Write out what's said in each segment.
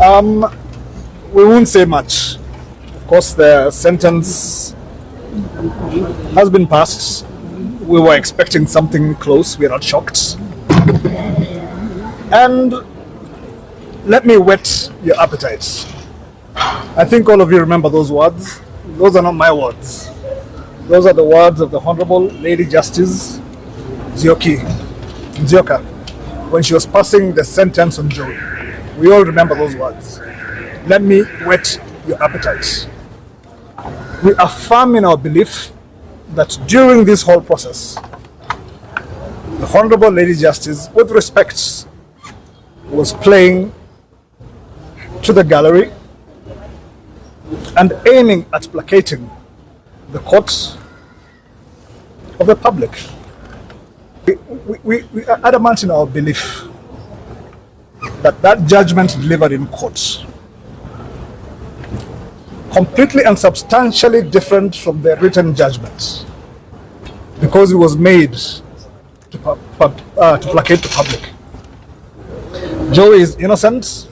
We won't say much. Of course, the sentence has been passed. We were expecting something close. We are not shocked. And let me whet your appetite. I think all of you remember those words. Those are not my words. Those are the words of the Honorable Lady Justice Nzioka when she was passing the sentence on Joey. We all remember those words. Let me whet your appetite. We affirm in our belief that during this whole process, the Honorable Lady Justice, with respect, was playing to the gallery and aiming at placating the court of the public. We are adamant in our belief that that judgment delivered in court, completely and substantially different from the written judgment, because it was made to placate the public. Joey is innocent,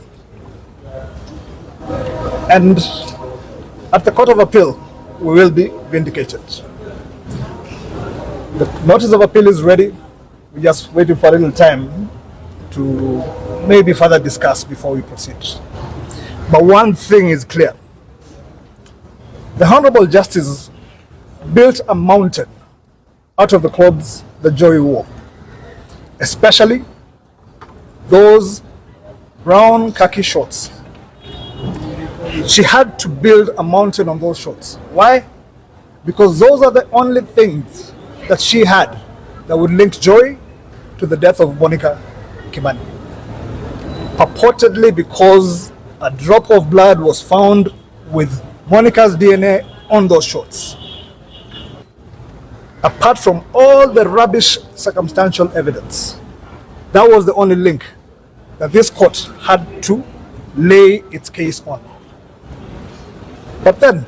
and at the Court of Appeal, we will be vindicated. The notice of appeal is ready. We're just waiting for a little time to maybe further discuss before we proceed. But one thing is clear. The Honorable Justice built a mountain out of the clothes that Joey wore, especially those brown khaki shorts. She had to build a mountain on those shorts. Why? Because those are the only things that she had that would link Joey to the death of Monica Kimani. Purportedly because a drop of blood was found with Monica's DNA on those shorts. Apart from all the rubbish circumstantial evidence, that was the only link that this court had to lay its case on. But then,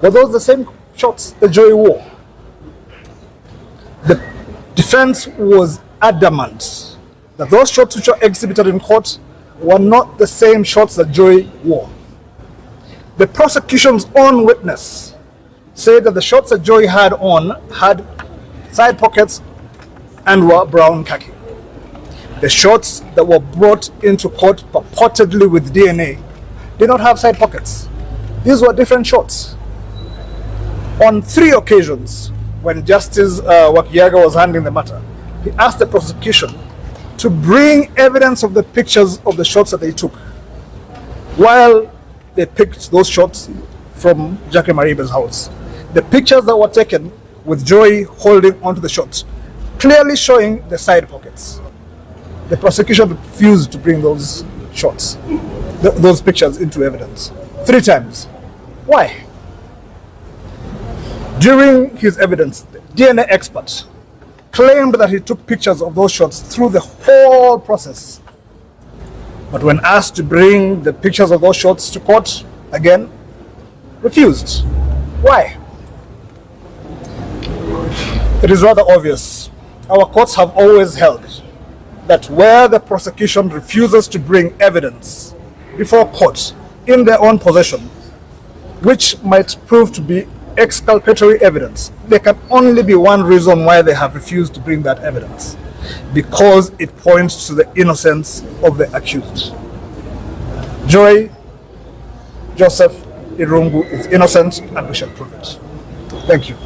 were those the same shorts that Joey wore? The defense was adamant that those shorts which were exhibited in court were not the same shorts that Joey wore. The prosecution's own witness said that the shorts that Joey had on had side pockets and were brown khaki. The shorts that were brought into court purportedly with DNA did not have side pockets. These were different shorts. On 3 occasions, when Justice Wakiaga was handling the matter, he asked the prosecution to bring evidence of the pictures of the shots that they took while they picked those shots from Jackie Maribe's house. The pictures that were taken with Joey holding onto the shots, clearly showing the side pockets. The prosecution refused to bring those shots, those pictures into evidence 3 times. Why? During his evidence, the DNA expert claimed that he took pictures of those shots through the whole process. But when asked to bring the pictures of those shots to court, again, refused. Why? It is rather obvious. Our courts have always held that where the prosecution refuses to bring evidence before court in their own possession, which might prove to be exculpatory evidence, there can only be one reason why they have refused to bring that evidence: because it points to the innocence of the accused. Joey Joseph Irungu is innocent, and we shall prove it. Thank you.